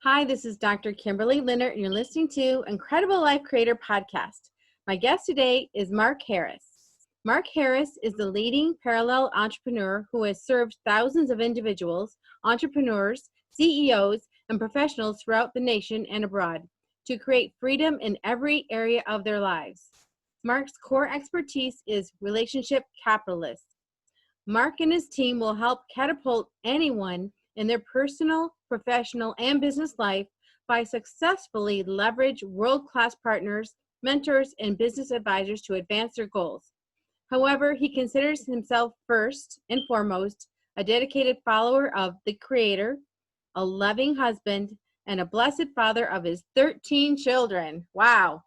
Hi, this is Dr. Kimberley Linert, and you're listening to Incredible Life Creator Podcast. My guest today is Mark Harris. Mark Harris is the leading parallel entrepreneur who has served thousands of individuals, entrepreneurs, CEOs, and professionals throughout the nation and abroad to create freedom in every area of their lives. Mark's core expertise is relationship capitalists. Mark and his team will help catapult anyone in their personal, professional, and business life by successfully leverage world-class partners, mentors, and business advisors to advance their goals. However, he considers himself first and foremost a dedicated follower of the Creator, a loving husband, and a blessed father of his 13 children. Wow.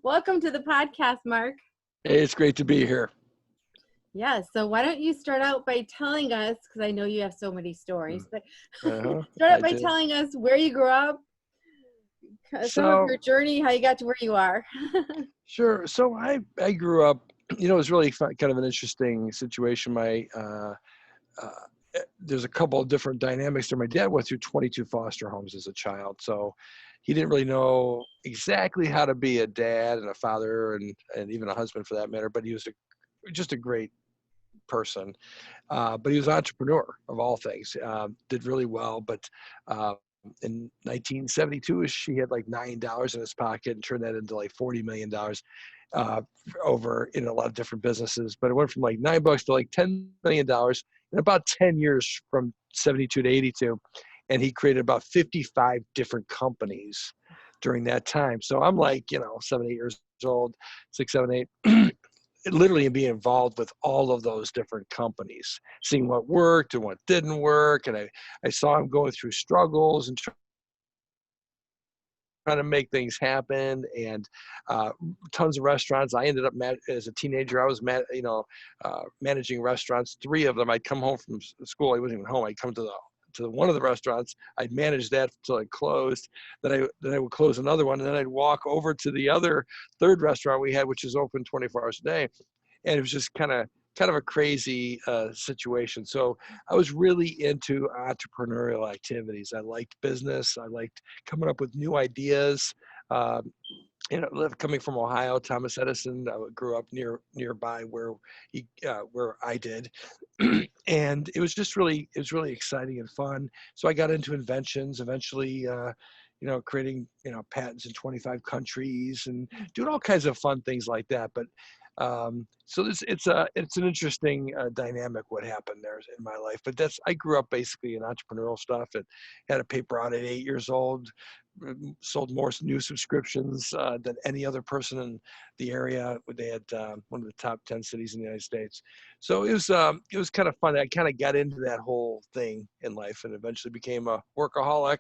Welcome to the podcast, Mark. Hey, it's great to be here. Yeah, so why don't you start out by telling us, because I know you have so many stories, but start out by telling us where you grew up, some of your journey, how you got to where you are. Sure. So I grew up, it was really kind of an interesting situation. There's a couple of different dynamics there. My dad went through 22 foster homes as a child, so he didn't really know exactly how to be a dad and a father and even a husband for that matter, but he was just a great person. But he was an entrepreneur of all things, did really well. But in 1972, he had like $9 in his pocket and turned that into like $40 million over in a lot of different businesses. But it went from like $9 to like $10 million in about 10 years from 72 to 82. And he created about 55 different companies during that time. So I'm like, 7, 8 years old, 6, 7, 8. Literally being involved with all of those different companies, seeing what worked and what didn't work. And I saw him going through struggles and trying to make things happen, and tons of restaurants. I ended up as a teenager, I was managing restaurants. 3 of them. I'd come home from school. I wasn't even home. I'd come to one of the restaurants. I'd manage that until it closed. Then I would close another one, and then I'd walk over to the other third restaurant we had, which is open 24 hours a day. And it was just kind of a crazy situation. So I was really into entrepreneurial activities. I liked business. I liked coming up with new ideas. Coming from Ohio, Thomas Edison grew up nearby where I did, and it was really exciting and fun. So I got into inventions. Eventually, creating patents in 25 countries and doing all kinds of fun things like that. But so it's an interesting dynamic what happened there in my life. But I grew up basically in entrepreneurial stuff, and had a paper out at 8 years old. Sold more new subscriptions than any other person in the area. They had one of the top 10 cities in the United States. So it was kind of fun. I kind of got into that whole thing in life, and eventually became a workaholic.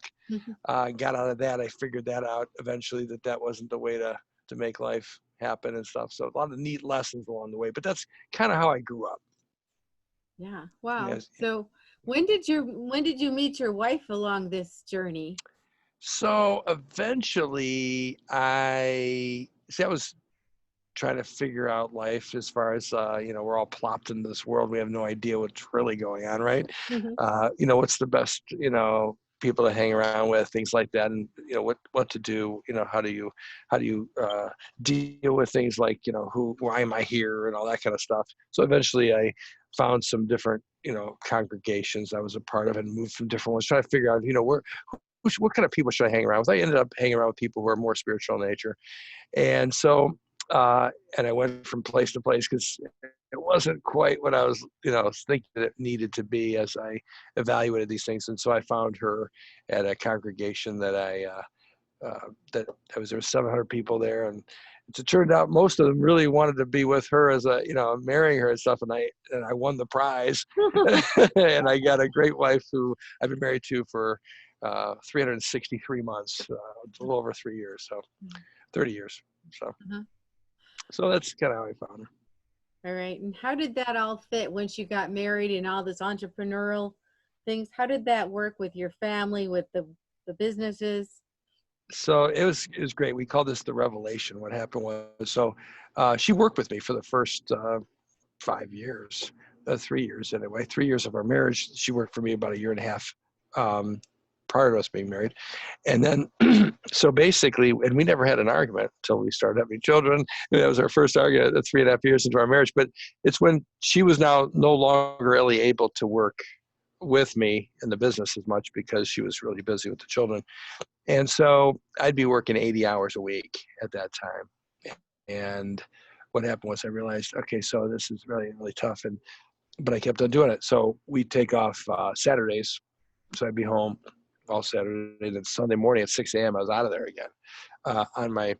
Got out of that. I figured that out eventually, that wasn't the way to make life happen and stuff. So a lot of neat lessons along the way. But that's kind of how I grew up. Yeah. Wow. Yes. So when did you meet your wife along this journey? So eventually I was trying to figure out life as far as, we're all plopped into this world. We have no idea what's really going on, right? What's the best, people to hang around with, things like that. And, what to do, how do you deal with things like, why am I here and all that kind of stuff. So eventually I found some different, congregations I was a part of and moved from different ones, trying to figure out, what kind of people should I hang around with? I ended up hanging around with people who are more spiritual in nature. And so, and I went from place to place because it wasn't quite what I was, thinking that it needed to be as I evaluated these things. And so I found her at a congregation that there was 700 people there. And it turned out most of them really wanted to be with her as marrying her and stuff. And I won the prize and I got a great wife who I've been married to for 363 months, a little over 3 years, so 30 years. So that's kind of how I found her. All right. And how did that all fit once you got married and all this entrepreneurial things? How did that work with your family, with the businesses? So it was great. We call this the revelation. What happened was, she worked with me for the first 5 years, 3 years anyway. 3 years of our marriage, she worked for me about a year and a half. prior to us being married. And then, so basically, and we never had an argument until we started having children. And that was our first argument 3.5 years into our marriage. But it's when she was now no longer really able to work with me in the business as much because she was really busy with the children. And so I'd be working 80 hours a week at that time. And what happened was I realized, okay, so this is really, really tough. But I kept on doing it. So we'd take off Saturdays. So I'd be home all Saturday. And Sunday morning at 6 a.m., I was out of there again on my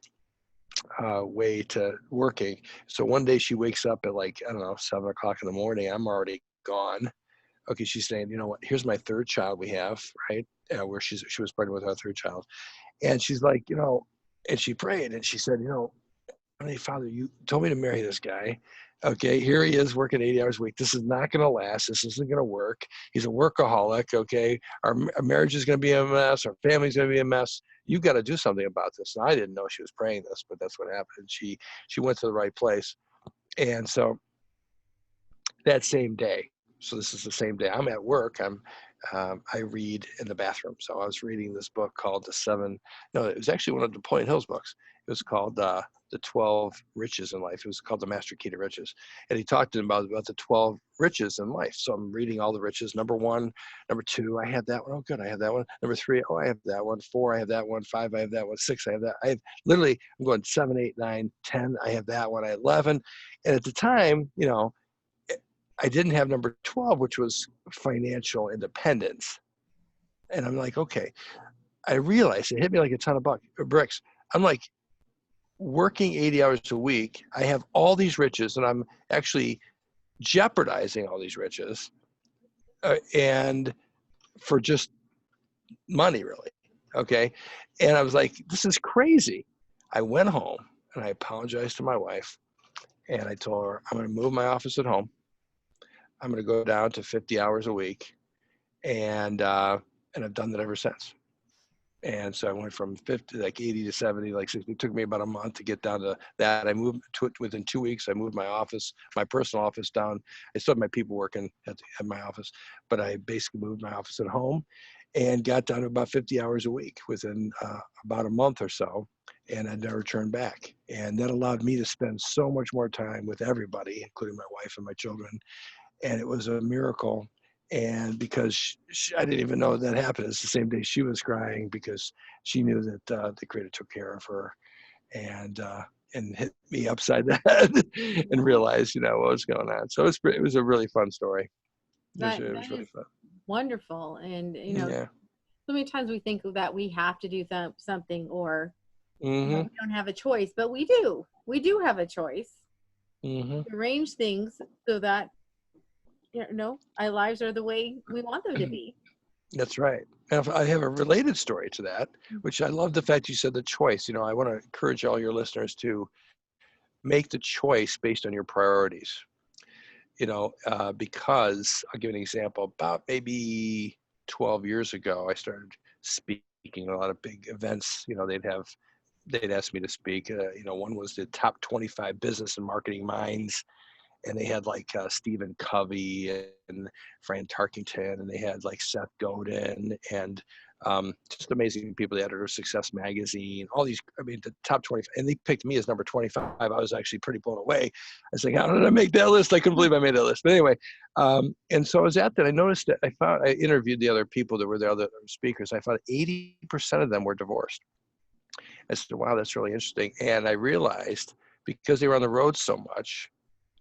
way to working. So one day she wakes up at like, I don't know, 7 o'clock in the morning. I'm already gone. Okay, she's saying, you know what, here's my third child we have, right? Where she was pregnant with our third child. And she's like, you know, and she prayed and she said, you know, Heavenly Father, you told me to marry this guy. Okay, here he is working 80 hours a week. This is not going to last. This isn't going to work. He's a workaholic. Okay, our marriage is going to be a mess. Our family's going to be a mess. You've got to do something about this. And I didn't know she was praying this, but that's what happened. She went to the right place. And so that same day, so this is the same day, I'm at work. I read in the bathroom. So I was reading this book called it was actually one of the Point Hills books. It was called The 12 Riches in Life. It was called The Master Key to Riches. And he talked about the 12 riches in life. So I'm reading all the riches. Number 1, number 2, I had that one. Oh, good. I have that one. Number 3, oh, I have that one. 4, I have that one. 5, I have that one. 6, I have that. I'm going 7, 8, 9, 10. I have that one. I have 11. And at the time, you know, I didn't have number 12, which was financial independence. And I'm like, okay, I realized it hit me like a ton of bricks. I'm like, working 80 hours a week, I have all these riches and I'm actually jeopardizing all these riches and for just money, really. Okay. And I was like, this is crazy. I went home and I apologized to my wife and I told her, I'm going to move my office at home. I'm going to go down to 50 hours a week. And I've done that ever since. And so I went from 50, like 80 to 70, like 60. It took me about a month to get down to that. I moved to it within 2 weeks. I moved my office, my personal office down. I still had my people working at my office, but I basically moved my office at home and got down to about 50 hours a week within about a month or so. And I never turned back. And that allowed me to spend so much more time with everybody, including my wife and my children. And it was a miracle. And because I didn't even know that happened, it's the same day she was crying because she knew that the Creator took care of her and hit me upside the head and realized, you know, what was going on. So it was a really fun story. That It was really fun. Wonderful. And, you know, Yeah. so many times we think that we have to do something or Mm-hmm. we don't have a choice, but we do. We do have a choice. Mm-hmm. Arrange things so that, you know, our lives are the way we want them to be. That's right. And I have a related story to that, which I love the fact you said the choice. You know, I want to encourage all your listeners to make the choice based on your priorities. You know, because I'll give an example. About maybe 12 years ago, I started speaking at a lot of big events. You know, they'd ask me to speak. You know, one was the top 25 business and marketing minds. And they had like Stephen Covey and Fran Tarkington, and they had like Seth Godin and just amazing people. The editor of Success Magazine, all these, I mean, the top 25, and they picked me as number 25. I was actually pretty blown away. I was like, how did I make that list? I couldn't believe I made that list. But anyway, and so I was at that. I noticed that I interviewed the other people that were the other speakers. I found 80% of them were divorced. I said, wow, that's really interesting. And I realized because they were on the road so much,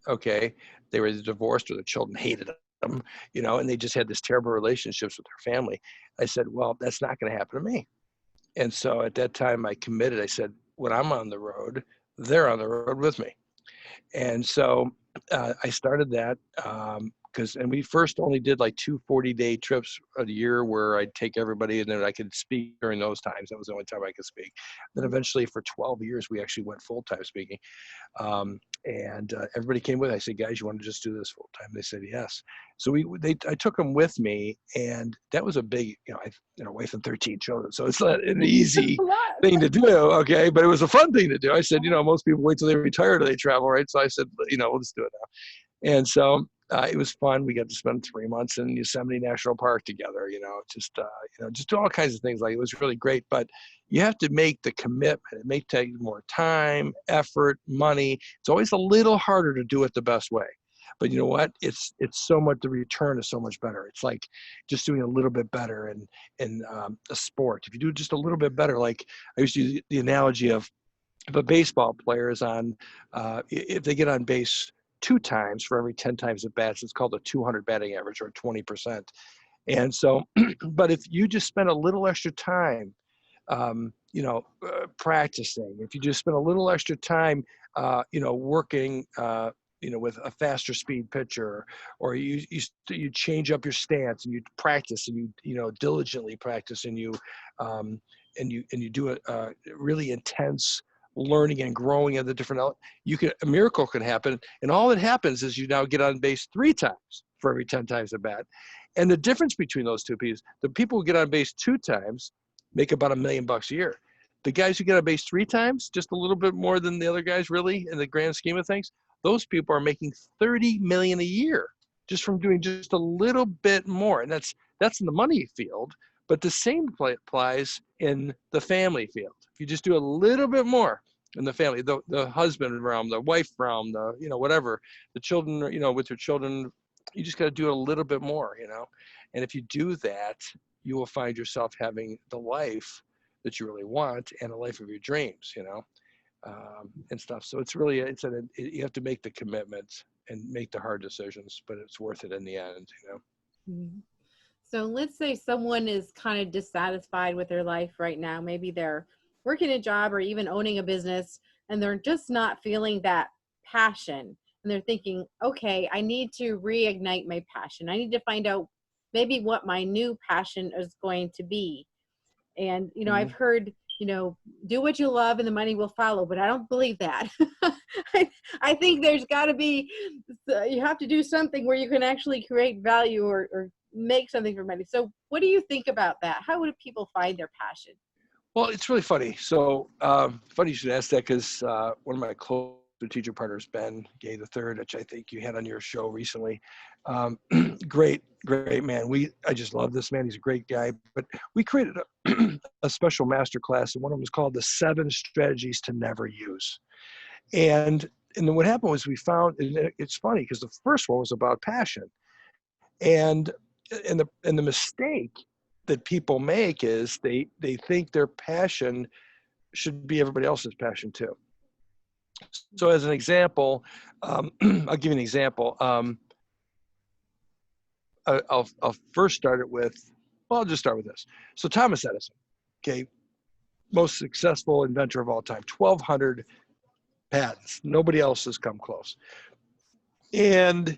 okay, they were divorced or the children hated them, you know, and they just had this terrible relationships with their family. I said, well, that's not going to happen to me. And so at that time I committed. I said, when I'm on the road, they're on the road with me. And so I started that and we first only did like 2 40-day trips a year where I'd take everybody and then I could speak during those times. That was the only time I could speak. Then eventually for 12 years, we actually went full-time speaking. And everybody came with. I said, guys, you want to just do this full time? They said, yes. So I took them with me, and that was a big, you know, wife and 13 children. So it's not an easy thing to do. Okay. But it was a fun thing to do. I said, you know, most people wait till they retire till they travel. Right. So I said, you know, let's do it now. And so it was fun. We got to spend 3 months in Yosemite National Park together, just do all kinds of things. Like, it was really great, but you have to make the commitment. It may take more time, effort, money. It's always a little harder to do it the best way. But you know what? It's so much, the return is so much better. It's like just doing a little bit better in a sport. If you do just a little bit better, like I used to use the analogy of, if a baseball player is on, if they get on base 2 times for every 10 times at bats, it's called a 200 batting average, or 20%. And so, but if you just spend a little extra time, practicing, if you just spend a little extra time, working, with a faster speed pitcher, or you change up your stance, and you practice, and you diligently practice, and you do a really intense learning and growing of the different, a miracle can happen. And all that happens is you now get on base 3 times for every 10 times at bat. And the difference between those two pieces, the people who get on base 2 times make about $1 million a year. The guys who get on base 3 times, just a little bit more than the other guys, really, in the grand scheme of things, those people are making $30 million a year just from doing just a little bit more. And that's in the money field, but the same applies in the family field. If you just do a little bit more in the family, the husband realm, the wife realm, whatever, the children, with your children, you just got to do a little bit more, And if you do that, you will find yourself having the life that you really want, and a life of your dreams, and stuff. So it's really, you have to make the commitment and make the hard decisions, but it's worth it in the end, Mhm. So let's say someone is kind of dissatisfied with their life right now. Maybe they're working a job or even owning a business, and they're just not feeling that passion. And they're thinking, okay, I need to reignite my passion. I need to find out maybe what my new passion is going to be. And, I've heard, do what you love and the money will follow, but I don't believe that. I think there's got to be, you have to do something where you can actually create value or make something for money. So what do you think about that? How would people find their passion? Well, it's really funny. So funny you should ask that, because one of my close strategic partners, Ben Gay III, which I think you had on your show recently, great man. I just love this man. He's a great guy. But we created a special master class, and one of them was called the 7 Strategies to Never Use. And then what happened was, we found, and it's funny because the first one was about passion, and the mistake that people make is they think their passion should be everybody else's passion too. So as an example, I'll give you an example. I'll first start it with, I'll just start with this. So Thomas Edison, okay, most successful inventor of all time, 1,200 patents. Nobody else has come close. And,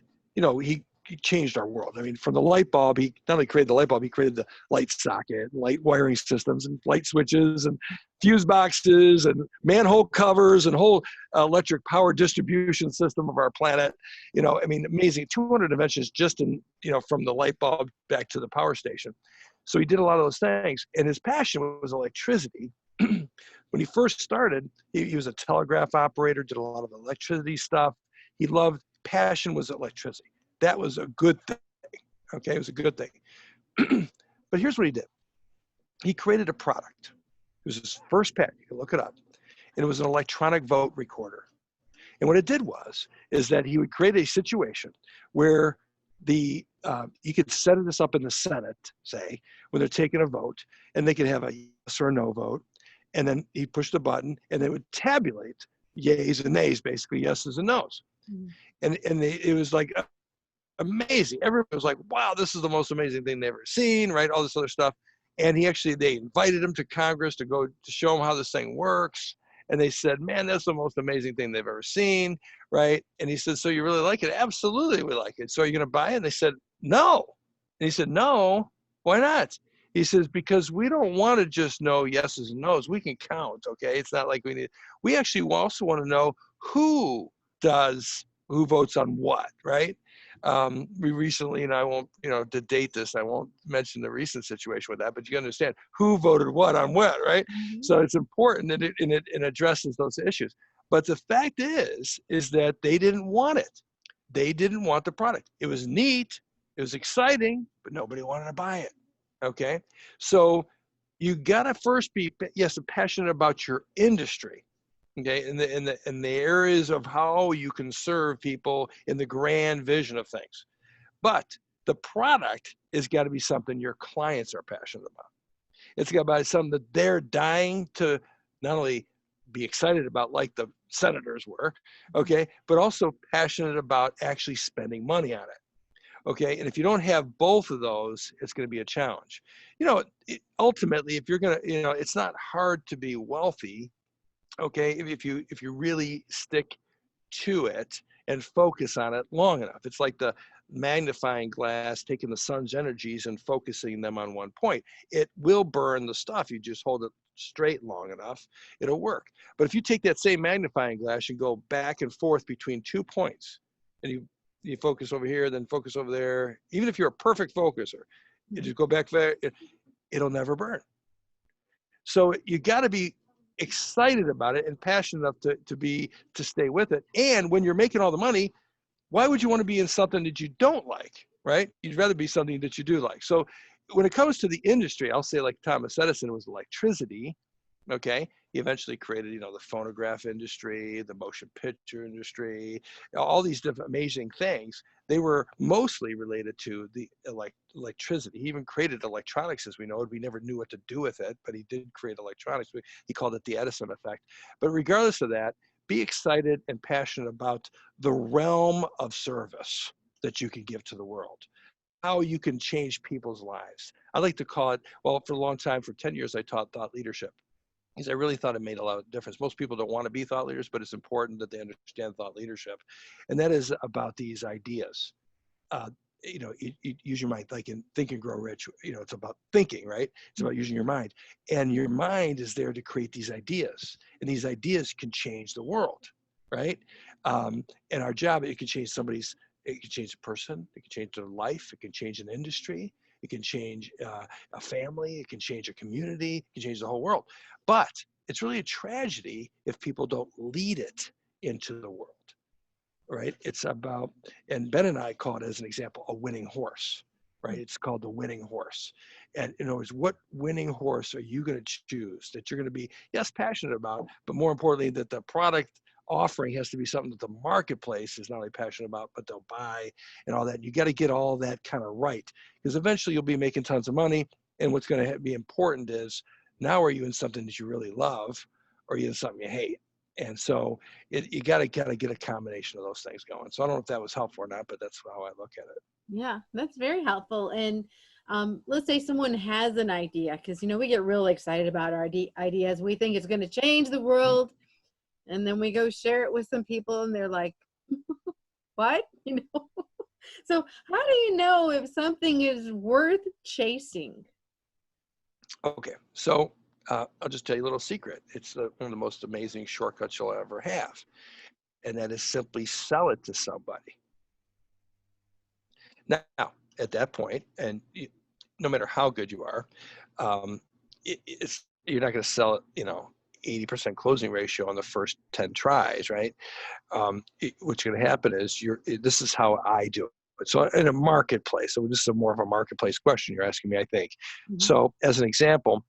he changed our world. I mean, from the light bulb, he not only created the light bulb, he created the light socket, light wiring systems, and light switches, and fuse boxes, and manhole covers, and whole electric power distribution system of our planet. Amazing. 200 inventions just in, from the light bulb back to the power station. So he did a lot of those things, and his passion was electricity. When he first started, he was a telegraph operator, did a lot of electricity stuff. Passion was electricity. That was a good thing. Okay, it was a good thing. But here's what he did. He created a product. It was his first patent. You can look it up. And it was an electronic vote recorder. And what it did is that he would create a situation where you could set this up in the Senate, say, when they're taking a vote, and they could have a yes or a no vote. And then he pushed the button, and they would tabulate yays and nays, basically yeses and nos. And it was like amazing. Everybody was like, wow, this is the most amazing thing they've ever seen, right? All this other stuff. And they invited him to Congress to go to show him how this thing works. And they said, man, that's the most amazing thing they've ever seen, right? And he said, so you really like it? Absolutely, we like it. So are you going to buy it? And they said, no. And he said, no, why not? He says, because we don't want to just know yeses and nos. We can count, okay? It's not like we actually also want to know who votes on what, right? We recently, and I won't, to date this, I won't mention the recent situation with that, but you understand who voted what on what, right? Mm-hmm. So it's important that it addresses those issues. But the fact is that they didn't want it. They didn't want the product. It was neat, it was exciting, but nobody wanted to buy it. Okay, so you gotta first be, yes, passionate about your industry. Okay, in the areas of how you can serve people in the grand vision of things. But the product has got to be something your clients are passionate about. It's got to be something that they're dying to not only be excited about, like the senators were, okay, but also passionate about actually spending money on it. Okay, and if you don't have both of those, it's going to be a challenge. Ultimately, if you're going to, it's not hard to be wealthy. Okay, if you really stick to it and focus on it long enough. It's like the magnifying glass, taking the sun's energies and focusing them on one point. It will burn the stuff. You just hold it straight long enough, it'll work. But if you take that same magnifying glass and go back and forth between 2 points, and you focus over here, then focus over there, even if you're a perfect focuser, you just go back there, it'll never burn. So you got to be excited about it and passionate enough to stay with it. And when you're making all the money, why would you want to be in something that you don't like, right? You'd rather be something that you do like. So when it comes to the industry, I'll say like Thomas Edison was electricity. Okay, he eventually created, the phonograph industry, the motion picture industry, all these different amazing things. They were mostly related to the electricity. He even created electronics as we know it. We never knew what to do with it, but he did create electronics. He called it the Edison effect. But regardless of that, be excited and passionate about the realm of service that you can give to the world, how you can change people's lives. I like to call it, well, for a long time, for 10 years, I taught thought leadership. Because I really thought it made a lot of difference. Most people don't want to be thought leaders, but it's important that they understand thought leadership. And that is about these ideas. Use your mind, like in Think and Grow Rich, it's about thinking, right? It's about using your mind. And your mind is there to create these ideas. And these ideas can change the world, right? And our job, it can change it can change a person, it can change their life, it can change an industry, it can change a family, it can change a community, it can change the whole world. But it's really a tragedy if people don't lead it into the world, right? It's about, and Ben and I call it as an example, a winning horse, right? It's called the winning horse. And in other words, what winning horse are you going to choose that you're going to be, yes, passionate about, but more importantly, that the product offering has to be something that the marketplace is not only passionate about, but they'll buy and all that. You got to get all that kind of right, because eventually you'll be making tons of money. And what's going to be important is, now are you in something that you really love, or are you in something you hate? And so you got to get a combination of those things going. So I don't know if that was helpful or not, but that's how I look at it. Yeah, that's very helpful. And let's say someone has an idea, because, we get real excited about our ideas. We think it's going to change the world. And then we go share it with some people and they're like, what? So how do you know if something is worth chasing? Okay, so I'll just tell you a little secret. It's one of the most amazing shortcuts you'll ever have. And that is simply sell it to somebody. Now, at that point, and no matter how good you are, you're not going to sell it, 80% closing ratio on the first 10 tries, right? What's going to happen is this is how I do it. So in a marketplace, so this is more of a marketplace question you're asking me, I think. Mm-hmm. So as an example,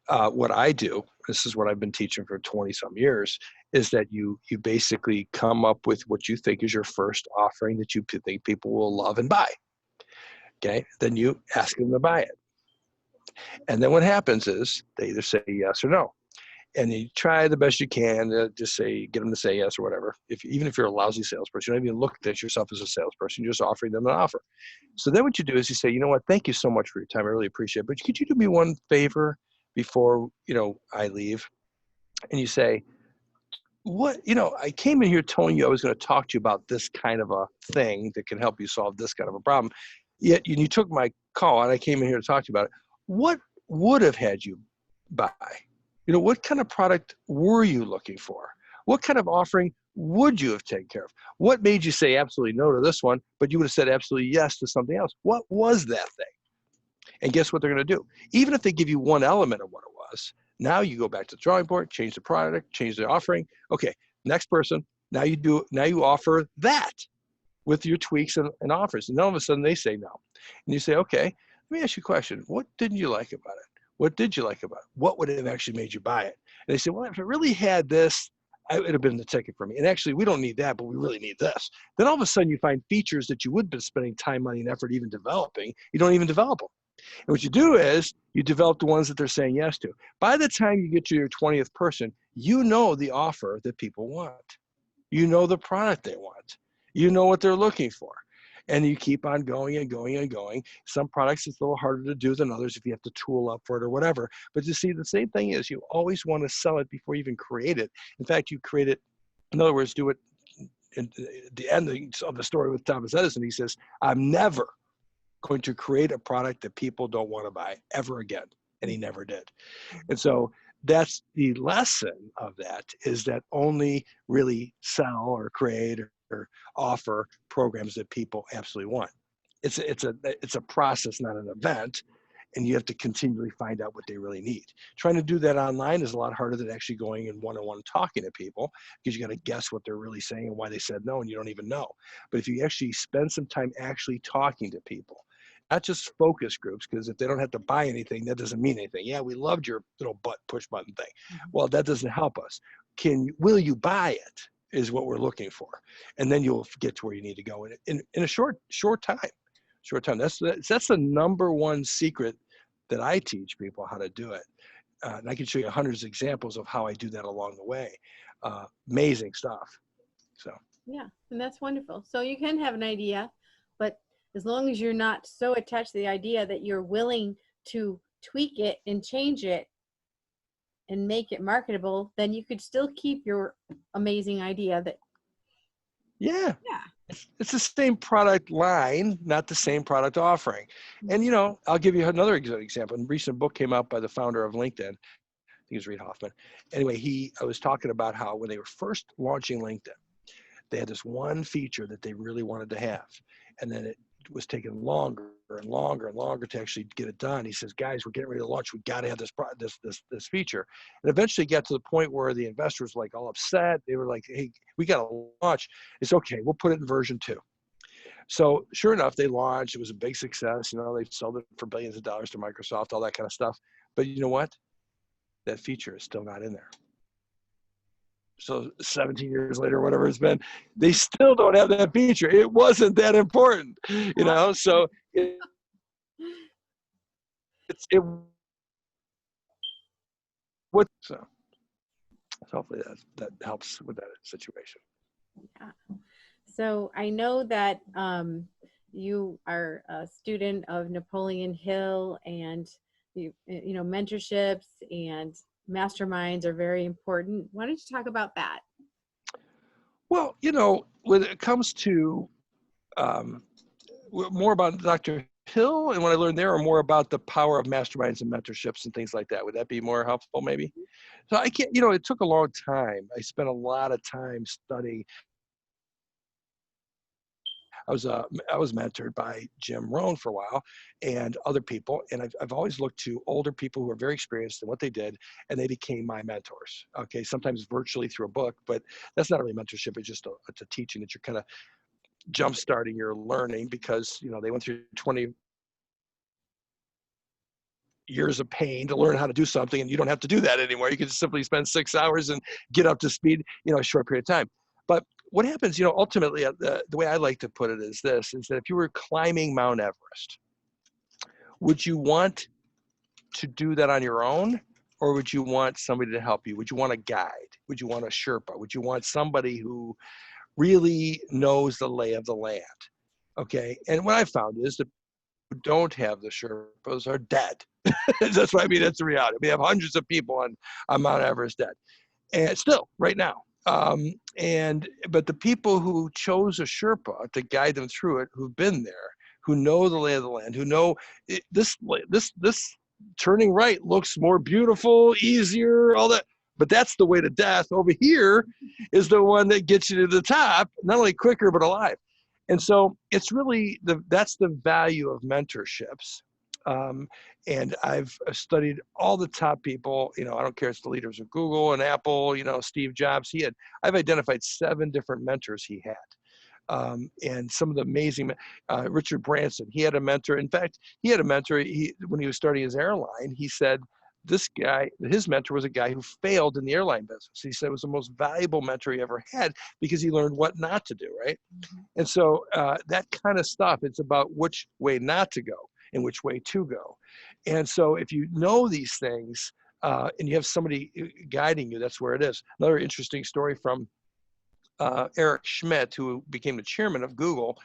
what I do, this is what I've been teaching for 20 some years, is that you basically come up with what you think is your first offering that you think people will love and buy. Okay. Then you ask them to buy it. And then what happens is they either say yes or no. And you try the best you can to just get them to say yes or whatever. Even if you're a lousy salesperson, you don't even look at yourself as a salesperson, you're just offering them an offer. So then what you do is you say, you know what, thank you so much for your time. I really appreciate it. But could you do me one favor before, I leave? And you say, I came in here telling you I was going to talk to you about this kind of a thing that can help you solve this kind of a problem. Yet you took my call and I came in here to talk to you about it. What would have had you buy? What kind of product were you looking for? What kind of offering would you have taken care of? What made you say absolutely no to this one, but you would have said absolutely yes to something else? What was that thing? And guess what they're going to do? Even if they give you one element of what it was, now you go back to the drawing board, change the product, change the offering. Okay, next person. Now you offer that. with your tweaks and offers. And all of a sudden they say no. And you say, okay, let me ask you a question. What didn't you like about it? What did you like about it? What would have actually made you buy it? And they say, well, if it really had this, it would have been the ticket for me. And actually, we don't need that, but we really need this. Then all of a sudden you find features that you would have been spending time, money, and effort even developing. You don't even develop them. And what you do is you develop the ones that they're saying yes to. By the time you get to your 20th person, you know the offer that people want. You know the product they want. You know what they're looking for. And you keep on going and going and going. Some products it's a little harder to do than others if you have to tool up for it or whatever. But you see, the same thing is you always want to sell it before you even create it. In fact, you create it, in other words, do it in the end of the story with Thomas Edison. He says, I'm never going to create a product that people don't want to buy ever again. And he never did. And so that's the lesson of that, is that only really sell or create or offer programs that people absolutely want. It's a process, not an event. And you have to continually find out what they really need. Trying to do that online is a lot harder than actually going and one-on-one talking to people, because you got to guess what they're really saying and why they said no, and you don't even know. But if you actually spend some time actually talking to people, not just focus groups, because if they don't have to buy anything, that doesn't mean anything. Yeah, we loved your little push button thing. Well, that doesn't help us. Will you buy it is what we're looking for. And then you'll get to where you need to go in a short time. That's the number one secret that I teach people how to do it. And I can show you hundreds of examples of how I do that along the way. Amazing stuff. So. Yeah, and that's wonderful. So you can have an idea, but as long as you're not so attached to the idea that you're willing to tweak it and change it and make it marketable, then you could still keep your amazing idea. Yeah. It's the same product line, not the same product offering. And, I'll give you another example. A recent book came out by the founder of LinkedIn. I think it was Reid Hoffman. Anyway, I was talking about how when they were first launching LinkedIn, they had this one feature that they really wanted to have. And then it was taking longer and longer and longer to actually get it done. He says, guys, we're getting ready to launch. We got to have this feature. And eventually got to the point where the investors were like all upset. They were like, hey, we got to launch. It's okay. We'll put it in version 2. So sure enough, they launched. It was a big success. They sold it for billions of dollars to Microsoft, all that kind of stuff. But you know what? That feature is still not in there. So 17 years later, whatever it's been, they still don't have that feature. It wasn't that important, so so hopefully that helps with that situation. Yeah. So I know that you are a student of Napoleon Hill, and mentorships and masterminds are very important. Why don't you talk about that? Well, when it comes to more about Dr. Hill and what I learned there, or more about the power of masterminds and mentorships and things like that, would that be more helpful maybe? So I can't, it took a long time. I spent a lot of time studying. I was mentored by Jim Rohn for a while and other people. And I've always looked to older people who are very experienced in what they did, and they became my mentors. Okay. Sometimes virtually through a book, but that's not really mentorship. It's just it's a teaching that you're kind of jumpstarting your learning, because, they went through 20 years of pain to learn how to do something, and you don't have to do that anymore. You can just simply spend 6 hours and get up to speed, a short period of time. But what happens, ultimately, the way I like to put it is this, is that if you were climbing Mount Everest, would you want to do that on your own, or would you want somebody to help you? Would you want a guide? Would you want a Sherpa? Would you want somebody who really knows the lay of the land? Okay. And what I found is that who don't have the Sherpas are dead. That's what I mean. That's the reality. We have hundreds of people on Mount Everest dead, and still right now. But the people who chose a Sherpa to guide them through it, who've been there, who know the lay of the land, who know this turning right looks more beautiful, easier, all that. But that's the way to death. Over here is the one that gets you to the top, not only quicker, but alive. And so it's really that's the value of mentorships. And I've studied all the top people, I don't care if it's the leaders of Google and Apple, Steve Jobs, I've identified 7 different mentors he had. and some of the amazing, Richard Branson, he had a mentor. In fact, he had a mentor, when he was starting his airline, he said, this guy, his mentor was a guy who failed in the airline business. He said it was the most valuable mentor he ever had because he learned what not to do, right? Mm-hmm. And so that kind of stuff, it's about which way not to go and which way to go. And so if you know these things and you have somebody guiding you, that's where it is. Another interesting story from Eric Schmidt, who became the chairman of Google.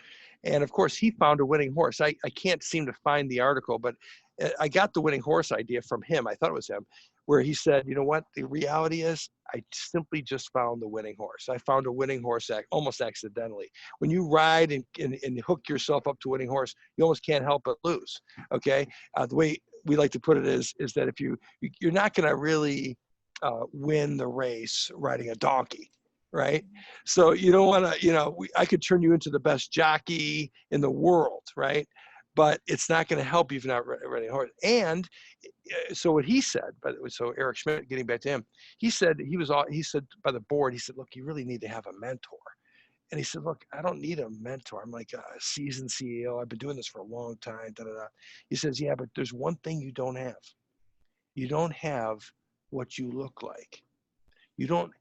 And of course, he found a winning horse. I can't seem to find the article, but I got the winning horse idea from him. I thought it was him, where he said, you know what, the reality is I simply just found the winning horse. I found a winning horse almost accidentally. When you ride and hook yourself up to a winning horse, you almost can't help but lose, okay? The way we like to put it is that if you're not gonna really win the race riding a donkey, right? So you don't wanna, I could turn you into the best jockey in the world, right? But it's not going to help you if you're not riding a horse. And so what he said, so Eric Schmidt, getting back to him, he said by the board, he said, look, you really need to have a mentor. And he said, look, I don't need a mentor. I'm like a seasoned CEO. I've been doing this for a long time. Da, da, da. He says, yeah, but there's one thing you don't have. You don't have what you look like. You don't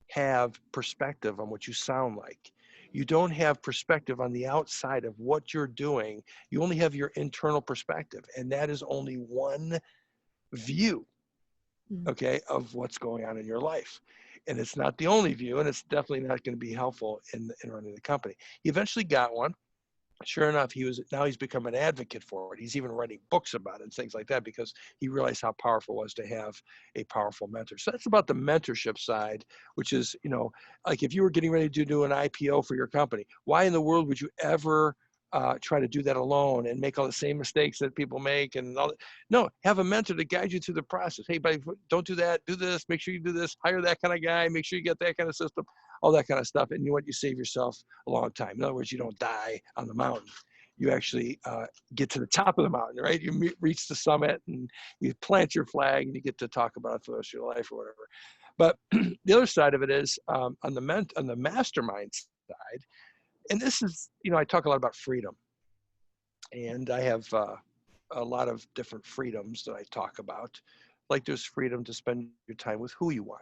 have perspective on what you sound like. You don't have perspective on the outside of what you're doing. You only have your internal perspective, and that is only one view, okay, of what's going on in your life. And it's not the only view, and it's definitely not going to be helpful in running the company. He eventually got one. Sure enough, he's become an advocate for it. He's even writing books about it and things like that because he realized how powerful it was to have a powerful mentor. So that's about the mentorship side, which is, like if you were getting ready to do an IPO for your company, why in the world would you ever try to do that alone and make all the same mistakes that people make and all that? No, have a mentor to guide you through the process. Hey, buddy, don't do that. Do this. Make sure you do this. Hire that kind of guy. Make sure you get that kind of system. All that kind of stuff. And you know what? You save yourself a long time. In other words, you don't die on the mountain. You actually get to the top of the mountain, right? You reach the summit and you plant your flag and you get to talk about it for the rest of your life or whatever. But the other side of it is on the mastermind side, and this is, I talk a lot about freedom. And I have a lot of different freedoms that I talk about. Like there's freedom to spend your time with who you want.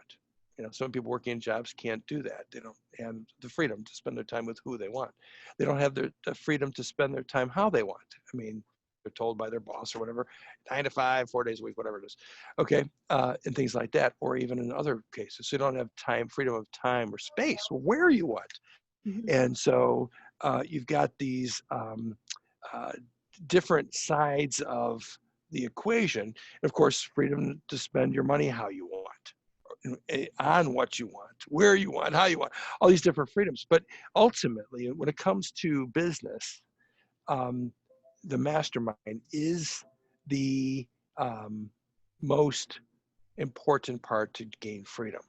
Some people working in jobs can't do that. They don't have the freedom to spend their time with who they want. They don't have the freedom to spend their time how they want. I mean, they're told by their boss or whatever, 9 to 5, 4 days a week, whatever it is. Okay, and things like that, or even in other cases. So you don't have freedom of time or space, or where you want. Mm-hmm. And so you've got these different sides of the equation. And of course, freedom to spend your money how you want, on what you want, where you want, how you want, all these different freedoms. But ultimately, when it comes to business, the mastermind is the most important part to gain freedom.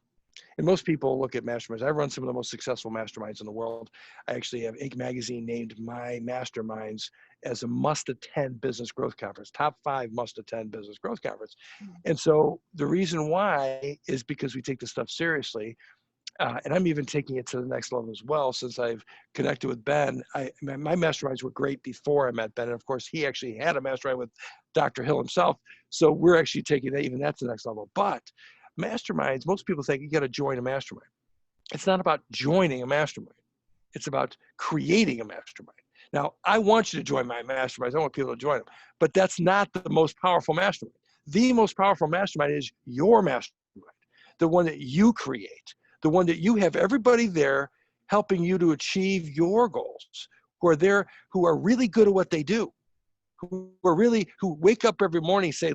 And most people look at masterminds. I run some of the most successful masterminds in the world. I actually have Inc. magazine named my masterminds as a must-attend business growth conference, top 5 must-attend business growth conference. And so the reason why is because we take this stuff seriously. And I'm even taking it to the next level as well. Since I've connected with Ben, my masterminds were great before I met Ben. And of course, he actually had a mastermind with Dr. Hill himself. So we're actually taking that to the next level. But masterminds, most people think you got to join a mastermind. It's not about joining a mastermind. It's about creating a mastermind. Now, I want you to join my masterminds. I want people to join them. But that's not the most powerful mastermind. The most powerful mastermind is your mastermind, the one that you create, the one that you have everybody there helping you to achieve your goals, who are there, who are really good at what they do, who wake up every morning, say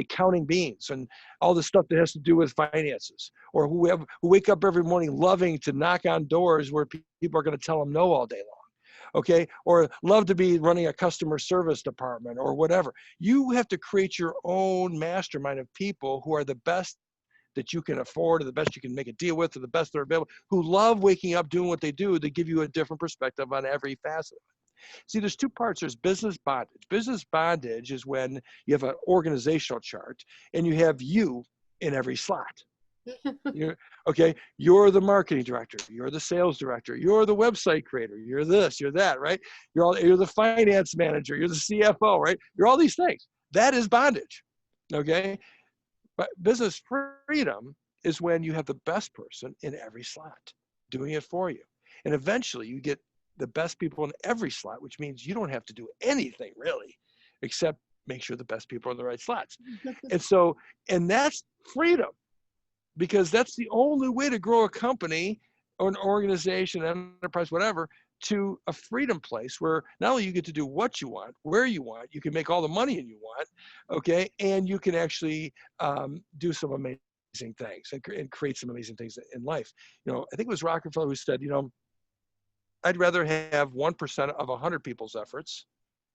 counting beans and all the stuff that has to do with finances, or who wake up every morning loving to knock on doors where people are going to tell them no all day long, okay? Or love to be running a customer service department or whatever. You have to create your own mastermind of people who are the best that you can afford, or the best you can make a deal with, or the best they're available, who love waking up doing what they do to give you a different perspective on every facet. See, there's 2 parts. There's business bondage. Business bondage is when you have an organizational chart and you have you in every slot. You're okay. You're the marketing director. You're the sales director. You're the website creator. You're this. You're that. Right. You're the finance manager. You're the CFO. Right. You're all these things. That is bondage. Okay. But business freedom is when you have the best person in every slot doing it for you, and eventually you get the best people in every slot, which means you don't have to do anything really, except make sure the best people are in the right slots. And so, and that's freedom, because that's the only way to grow a company or an organization, enterprise, whatever, to a freedom place where not only you get to do what you want, where you want, you can make all the money you want, okay, and you can actually do some amazing things and create some amazing things in life. You know, I think it was Rockefeller who said, you know, I'd rather have 1% of 100 people's efforts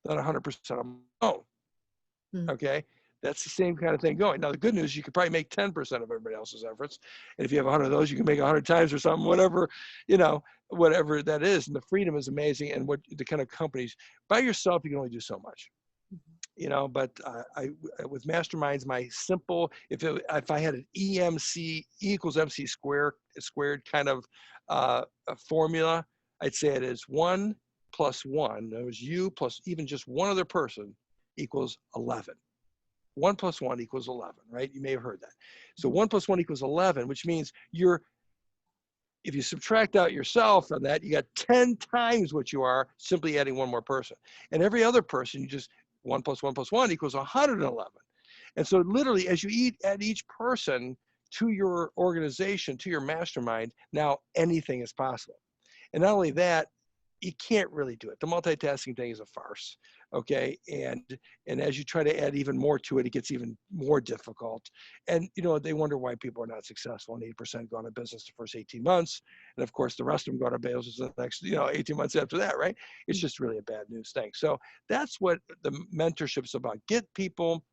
than 100% of my own. Okay, that's the same kind of thing going. Now, the good news, you could probably make 10% of everybody else's efforts. And if you have 100 of those, you can make 100 times or something, whatever, you know, whatever that is. And the freedom is amazing. And what the kind of companies, by yourself, you can only do so much, you know, but with Masterminds, my simple, if I had an EMC, E equals MC squared kind of a formula, I'd say it is 1 plus 1. That was you plus even just one other person equals 11. 1 plus 1 equals 11, right? You may have heard that. So 1 plus 1 equals 11, which means if you subtract out yourself from that, you got 10 times what you are simply adding one more person. And every other person, you just 1 plus 1 plus 1 equals 111. And so literally as you add each person to your organization, to your mastermind, now anything is possible. And not only that, you can't really do it. The multitasking thing is a farce, okay? And as you try to add even more to it, it gets even more difficult. And you know, they wonder why people are not successful. And 8% go out of business the first 18 months, and of course the rest of them go out of business the next, 18 months after that, right? It's just really a bad news thing. So that's what the mentorship's about. Get people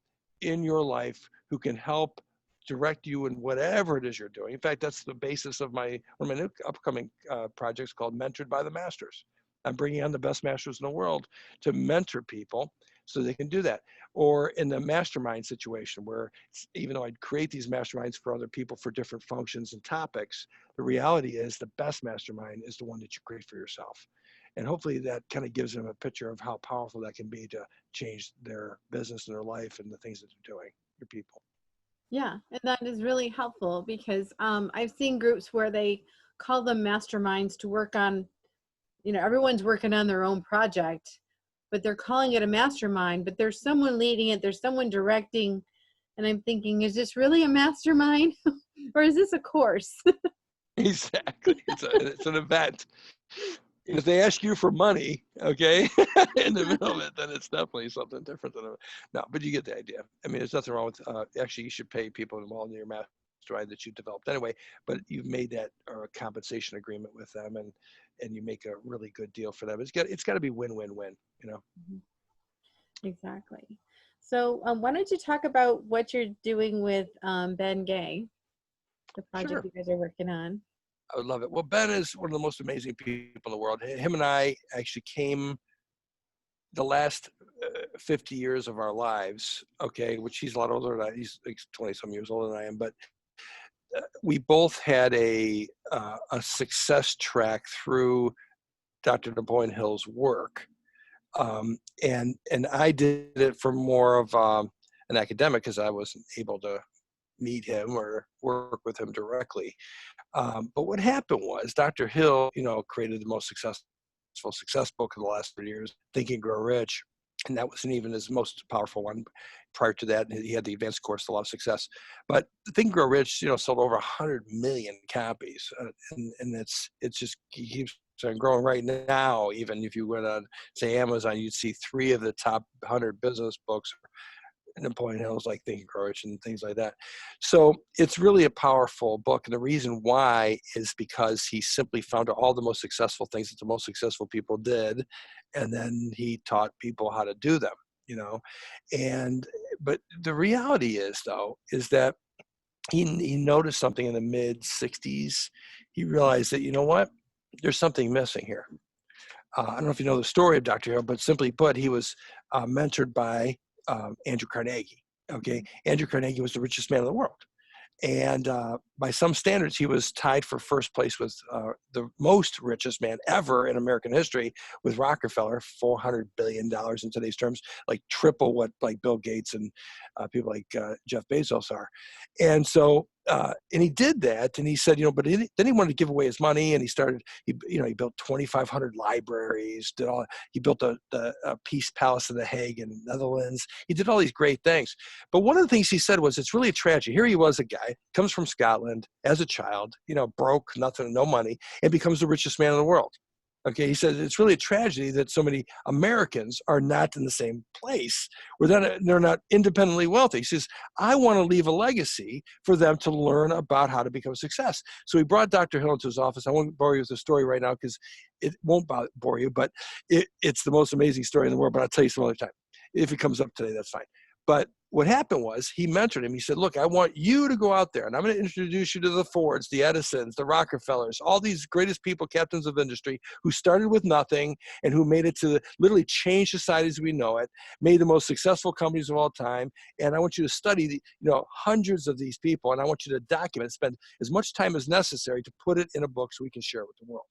in your life who can help direct you in whatever it is you're doing. In fact, that's the basis of one of my new upcoming projects called Mentored by the Masters. I'm bringing on the best masters in the world to mentor people so they can do that. Or in the mastermind situation where even though I'd create these masterminds for other people for different functions and topics, the reality is the best mastermind is the one that you create for yourself. And hopefully that kind of gives them a picture of how powerful that can be to change their business and their life and the things that they're doing, your people. Yeah, and that is really helpful because I've seen groups where they call them masterminds to work on, everyone's working on their own project, but they're calling it a mastermind, but there's someone leading it, there's someone directing, and I'm thinking, is this really a mastermind or is this a course? Exactly. It's an event. And if they ask you for money, okay, in the middle of it, then it's definitely something different than no, but you get the idea. I mean, there's nothing wrong with, actually, you should pay people involved in your mastermind that you developed anyway, but you've made that or a compensation agreement with them and you make a really good deal for them. It's got to be win-win-win, Exactly. So why don't you talk about what you're doing with Ben Gay, the project Sure. you guys are working on? I would love it. Well, Ben is one of the most amazing people in the world. Him and I actually came the last 50 years of our lives, okay, which he's a lot older than I, he's 20 some years older than I am, but we both had a success track through Dr. Napoleon Hill's work. And I did it for more of an academic because I wasn't able to meet him or work with him directly. But what happened was Dr. Hill, created the most success book of the last 3 years, Think and Grow Rich. And that wasn't even his most powerful one. Prior to that, he had the advanced course, a lot of success. But Think and Grow Rich, sold over 100 million copies. And it's just keeps growing right now. Even if you went on, say, Amazon, you'd see 3 of the top 100 business books Napoleon Hill's like Think and Grow Rich and things like that. So it's really a powerful book. And the reason why is because he simply found all the most successful things that the most successful people did. And then he taught people how to do them, but the reality is that he noticed something in the mid 60s. He realized that, what, there's something missing here. I don't know if you know the story of Dr. Hill, but simply put, he was mentored by Andrew Carnegie. Okay, Andrew Carnegie was the richest man in the world, And by some standards, he was tied for first place with the most richest man ever in American history, with Rockefeller, $400 billion in today's terms, like triple what like Bill Gates and people like Jeff Bezos are. And so, and he did that, and he said, but then he wanted to give away his money, and he built 2,500 libraries, he built the Peace Palace in The Hague in the Netherlands. He did all these great things. But one of the things he said was, it's really a tragedy. Here he was, a guy, comes from Scotland as a child, broke, nothing, no money, and becomes the richest man in the world. Okay, he said it's really a tragedy that so many Americans are not in the same place, where they're not independently wealthy. He says, I want to leave a legacy for them to learn about how to become a success. So he brought Dr. Hill into his office. I won't bore you with the story right now because it won't bore you, but it's the most amazing story in the world, but I'll tell you some other time. If it comes up today, that's fine. But what happened was, he mentored him. He said, look, I want you to go out there, and I'm going to introduce you to the Fords, the Edisons, the Rockefellers, all these greatest people, captains of industry, who started with nothing and who made it to literally change society as we know it, made the most successful companies of all time. And I want you to study hundreds of these people, and I want you to document, spend as much time as necessary to put it in a book so we can share it with the world.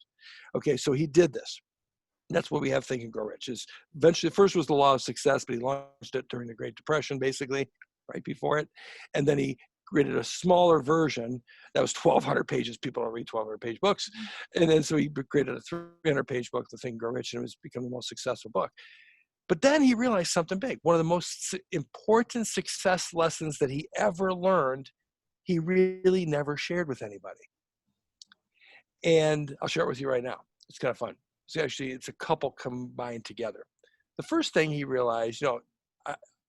Okay, so he did this. That's what we have Think and Grow Rich. Is eventually, first was the law of success, but he launched it during the Great Depression, basically, right before it. And then he created a smaller version that was 1,200 pages. People don't read 1,200-page books. And then so he created a 300-page book, The Think and Grow Rich, and it was become the most successful book. But then he realized something big. One of the most important success lessons that he ever learned, he really never shared with anybody. And I'll share it with you right now. It's kind of fun. It's a couple combined together. The first thing he realized,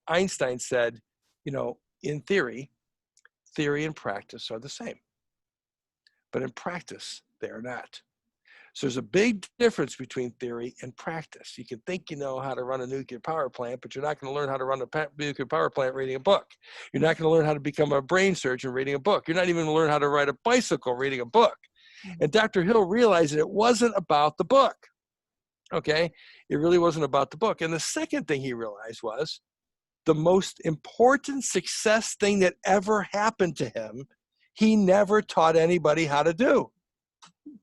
Einstein said, in theory and practice are the same, but in practice, they are not. So there's a big difference between theory and practice. You can think you know how to run a nuclear power plant, but you're not going to learn how to run a nuclear power plant reading a book. You're not going to learn how to become a brain surgeon reading a book. You're not even going to learn how to ride a bicycle reading a book. And Dr. Hill realized that it wasn't about the book. Okay, it really wasn't about the book. And the second thing he realized was, the most important success thing that ever happened to him, he never taught anybody how to do.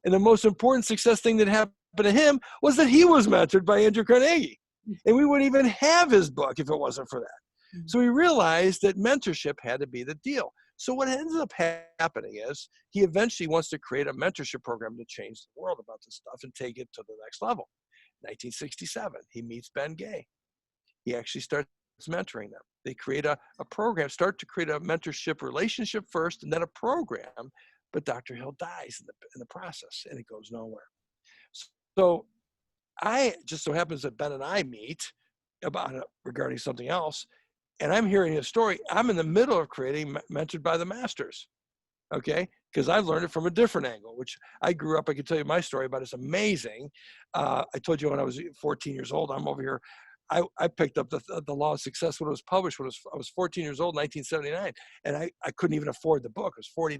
And the most important success thing that happened to him was that he was mentored by Andrew Carnegie. And we wouldn't even have his book if it wasn't for that. So he realized that mentorship had to be the deal. So what ends up happening is, he eventually wants to create a mentorship program to change the world about this stuff and take it to the next level. 1967, he meets Ben Gay. He actually starts mentoring them. They create a program, start to create a mentorship relationship first, and then a program. But Dr. Hill dies in the process, and it goes nowhere. So I just so happens that Ben and I meet regarding something else, and I'm hearing a story. I'm in the middle of creating Mentored by the Masters. Okay, because I've learned it from a different angle, which I grew up, I could tell you my story about. It's amazing. I told you when I was 14 years old, I'm over here. I picked up the Law of Success when it was published, when I was 14 years old, 1979. And I couldn't even afford the book. It was $40,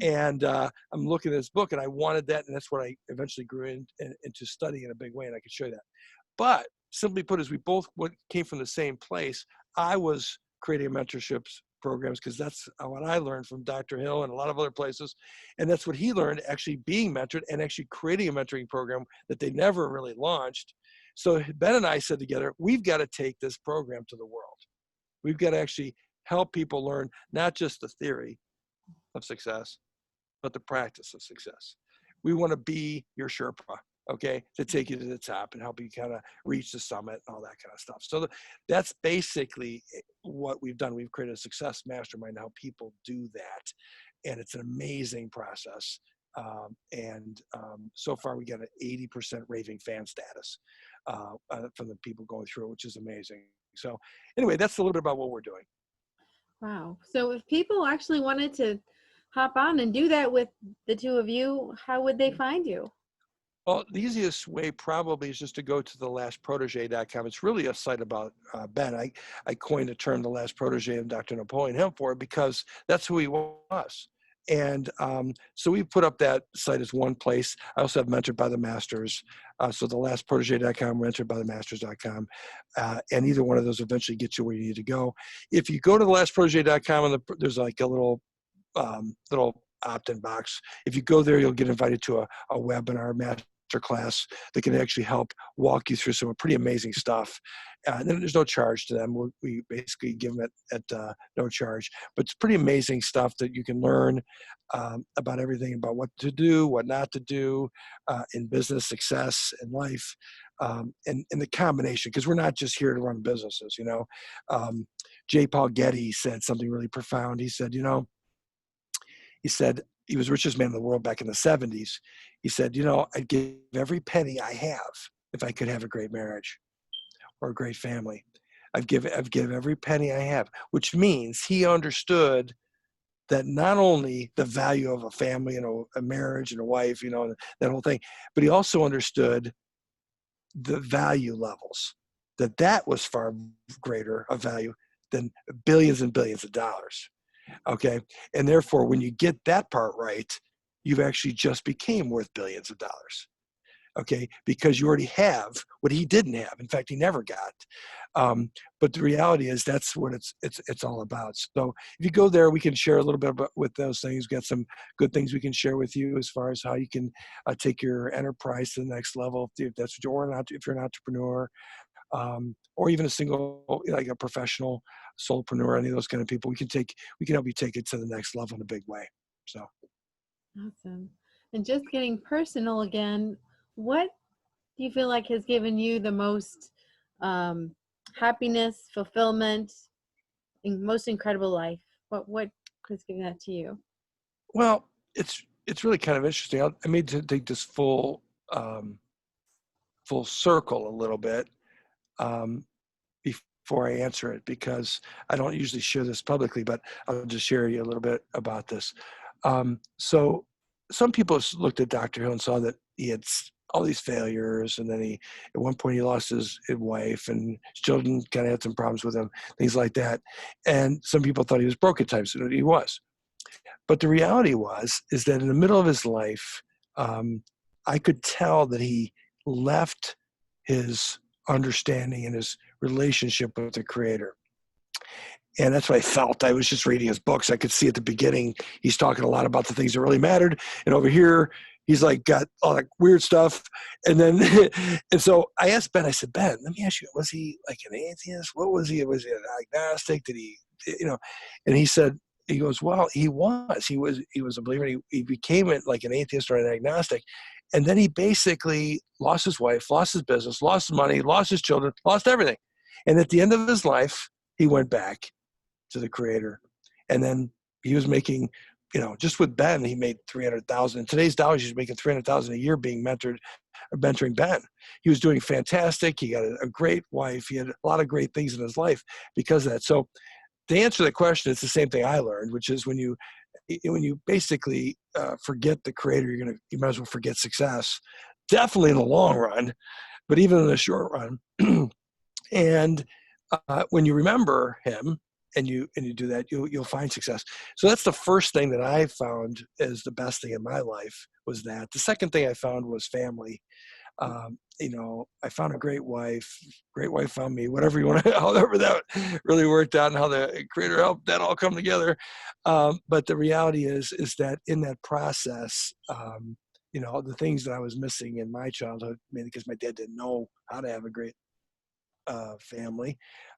And I'm looking at this book, and I wanted that. And that's what I eventually grew into studying in a big way. And I could show you that. But simply put, as we both came from the same place, I was creating mentorships programs because that's what I learned from Dr. Hill and a lot of other places. And that's what he learned, actually being mentored and actually creating a mentoring program that they never really launched. So Ben and I said together, we've got to take this program to the world. We've got to actually help people learn not just the theory of success, but the practice of success. We want to be your Sherpa, okay, to take you to the top and help you kind of reach the summit and all that kind of stuff. So that's basically what we've done. We've created a success mastermind to help people do that. And it's an amazing process. So far we got an 80% raving fan status from the people going through it, which is amazing. So anyway, that's a little bit about what we're doing. Wow. So if people actually wanted to hop on and do that with the two of you, how would they find you? Well, the easiest way probably is just to go to thelastprotege.com. It's really a site about Ben. I coined the term the last protege of Dr. Napoleon Hill for it because that's who he was. And so we put up that site as one place. I also have Mentored by the Masters. So the lastprotege.com, mentoredbythemasters.com. And either one of those eventually gets you where you need to go. If you go to the lastprotege.com, and there's like a little opt-in box. If you go there, you'll get invited to a webinar master class that can actually help walk you through some pretty amazing stuff. And then there's no charge to them. We basically give them at no charge. But it's pretty amazing stuff that you can learn about everything, about what to do, what not to do in business, success, in life, and the combination, because we're not just here to run businesses. J. Paul Getty said something really profound. He said, he was the richest man in the world back in the 70s. He said, I'd give every penny I have if I could have a great marriage or a great family. I'd give every penny I have, which means he understood that not only the value of a family and a marriage and a wife, that whole thing, but he also understood the value levels, that was far greater a value than billions and billions of dollars. Okay. And therefore, when you get that part right, you've actually just became worth billions of dollars. Okay. Because you already have what he didn't have. In fact, he never got. But the reality is that's what it's all about. So if you go there, we can share a little bit about with those things. We've got some good things we can share with you as far as how you can take your enterprise to the next level. If that's what you're not, if you're an entrepreneur, or even a single, like a professional solopreneur, any of those kind of people, we can help you take it to the next level in a big way. So. Awesome. And just getting personal again, what do you feel like has given you the most happiness, fulfillment, most incredible life? What has given that to you? Well, it's really kind of interesting. I made to take this full circle a little bit before I answer it, because I don't usually share this publicly, but I'll just share you a little bit about this. So some people looked at Dr. Hill and saw that he had all these failures, and then at one point he lost his wife, and his children kind of had some problems with him, things like that. And some people thought he was broke at times, and he was. But the reality is that in the middle of his life, I could tell that he left his understanding and his relationship with the Creator. And that's what I felt. I was just reading his books. I could see at the beginning, he's talking a lot about the things that really mattered. And over here, he's like got all that weird stuff. And then, and so I asked Ben, I said, Ben, let me ask you, was he like an atheist? What was he? Was he an agnostic? Did he, and he goes, well, he was a believer. He became like an atheist or an agnostic. And then he basically lost his wife, lost his business, lost his money, lost his children, lost everything. And at the end of his life, he went back to the Creator. And then he was making, just with Ben, he made $300,000. In today's dollars, he's making $300,000 a year being mentoring Ben. He was doing fantastic. He got a great wife. He had a lot of great things in his life because of that. So to answer the question, it's the same thing I learned, which is when you basically forget the Creator, you might as well forget success. Definitely in the long run, but even in the short run. And when you remember Him and you do that, you'll find success. So that's the first thing that I found is the best thing in my life was that. The second thing I found was family. I found a great wife found me, whatever you want to, however that really worked out and how the Creator helped that all come together. But the reality is that in that process, the things that I was missing in my childhood, mainly because my dad didn't know how to have a great family,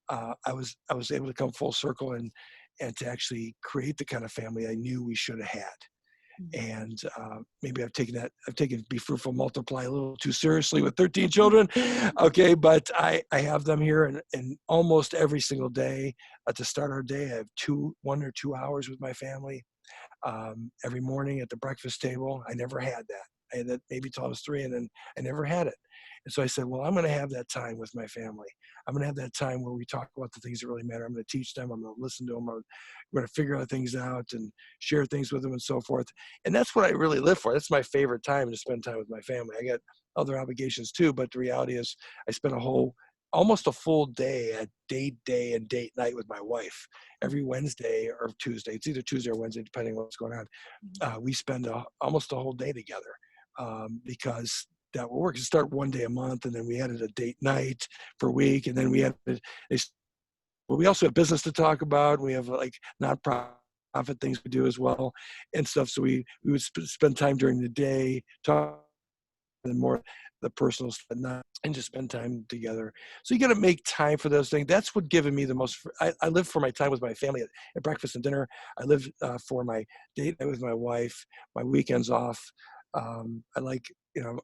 I was able to come full circle and to actually create the kind of family I knew we should have had. And maybe I've taken Be Fruitful, Multiply a little too seriously with 13 children. Okay, but I have them here, and almost every single day to start our day, I have 1 or 2 hours with my family. Every morning at the breakfast table. I never had that. I had that maybe till I was 3, and then I never had it. And so I said, well, I'm going to have that time with my family. I'm going to have that time where we talk about the things that really matter. I'm going to teach them. I'm going to listen to them. I'm going to figure out things out and share things with them and so forth. And that's what I really live for. That's my favorite time, to spend time with my family. I got other obligations too, but the reality is I spend a whole almost a full day at date day and date night with my wife every Wednesday or Tuesday. It's either Tuesday or Wednesday, depending on what's going on. We spend almost a whole day together because that will work. You start one day a month, and then we added a date night per week, and then we added. Well, we also have business to talk about. We have like nonprofit things we do as well and stuff. So we would spend time during the day talking and more the personal stuff at night and just spend time together. So you got to make time for those things. That's what given me the most. I live for my time with my family at breakfast and dinner. I live for my date night with my wife, my weekends off. I like,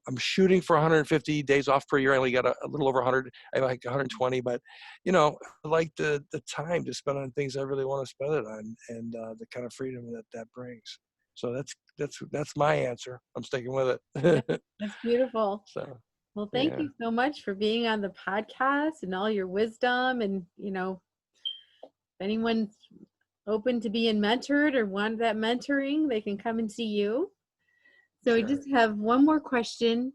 I'm shooting for 150 days off per year. I only got a little over 100. I like 120, but I like the time to spend on things I really want to spend it on, and the kind of freedom that brings. So that's my answer. I'm sticking with Yeah, it. that's beautiful. So Well, thank yeah, you so much for being on the podcast and all your wisdom. And, if anyone's open to being mentored or want that mentoring, they can come and see you. So I sure, just have one more question.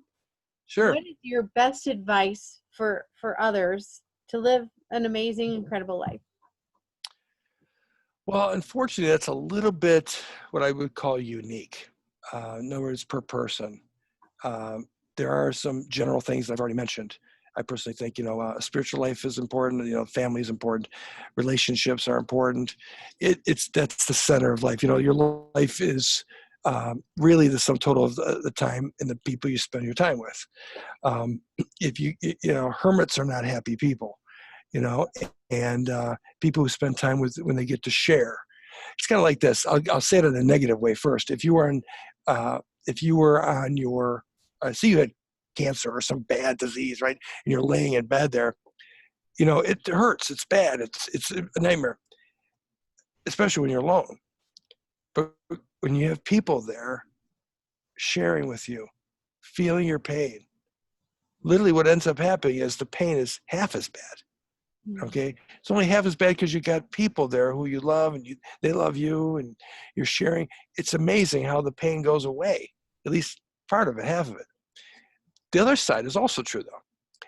sure. What is your best advice for others to live an amazing, incredible life? Well, unfortunately, that's a little bit what I would call unique. In other words, per person. Um, there are some general things I've already mentioned. I personally think, spiritual life is important. Family is important. Relationships are important. That's the center of life. Your life is really the sum total of the time and the people you spend your time with. Um, if hermits are not happy people, you know, and people who spend time with when they get to share. It's kind of like this. I'll say it in a negative way first. If you were on your, say you had cancer or some bad disease, right? And you're laying in bed there, it hurts. It's bad. It's a nightmare, especially when you're alone. But when you have people there sharing with you, feeling your pain, literally what ends up happening is the pain is half as bad. Okay, it's only half as bad because you got people there who you love and they love you and you're sharing. It's amazing how the pain goes away, at least part of it, half of it. The other side is also true though,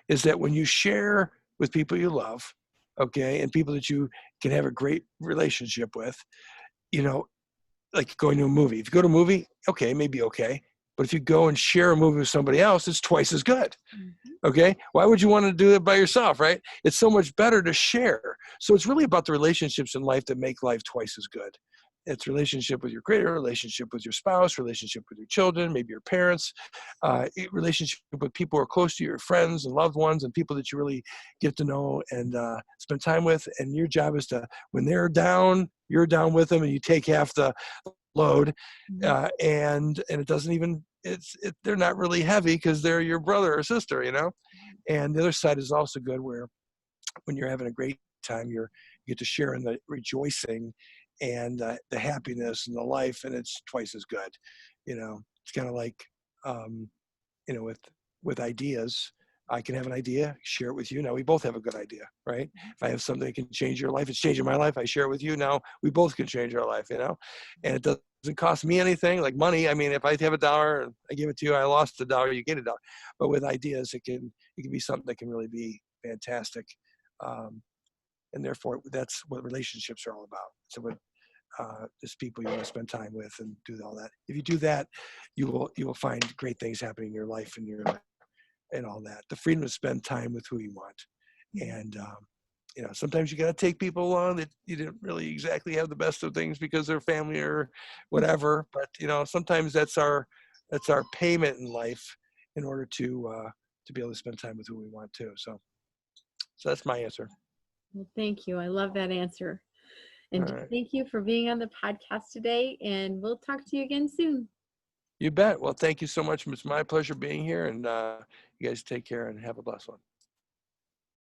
is that when you share with people you love, okay, and people that you can have a great relationship with, you know, like going to a movie. If you go to a movie, okay, maybe okay. But if you go and share a movie with somebody else, it's twice as good. Mhm. Okay. Why would you want to do it by yourself, right? It's so much better to share. So it's really about the relationships in life that make life twice as good. It's relationship with your creator, relationship with your spouse, relationship with your children, maybe your parents, relationship with people who are close to you, your friends and loved ones and people that you really get to know and spend time with. And your job is to, when they're down, you're down with them and you take half the load. Mhm. And it doesn't even, they're not really heavy because they're your brother or sister, And the other side is also good where when you're having a great time, you get to share in the rejoicing and the happiness and the life, and it's twice as good. It's kind of like, um, with ideas. I can have an idea, share it with you. Now we both have a good idea, right? If I have something that can change your life, it's changing my life. I share it with you. Now we both can change our life, and it doesn't cost me anything like money. I mean, if I have $1 and I give it to you, I lost $1, you get $1. But with ideas, it can be something that can really be fantastic. And therefore that's what relationships are all about. So with just people you want to spend time with and do all that. If you do that, you will find great things happening in your life and all that. The freedom to spend time with who you want. And sometimes you got to take people along that you didn't really exactly have the best of things because they're family or whatever. But sometimes that's our payment in life in order to be able to spend time with who we want to. So that's my answer. Well, thank you. I love that answer. All And right. thank you for being on the podcast today. And we'll talk to you again soon. You bet. Well, thank you so much. It's my pleasure being here. And you guys take care and have a blessed one.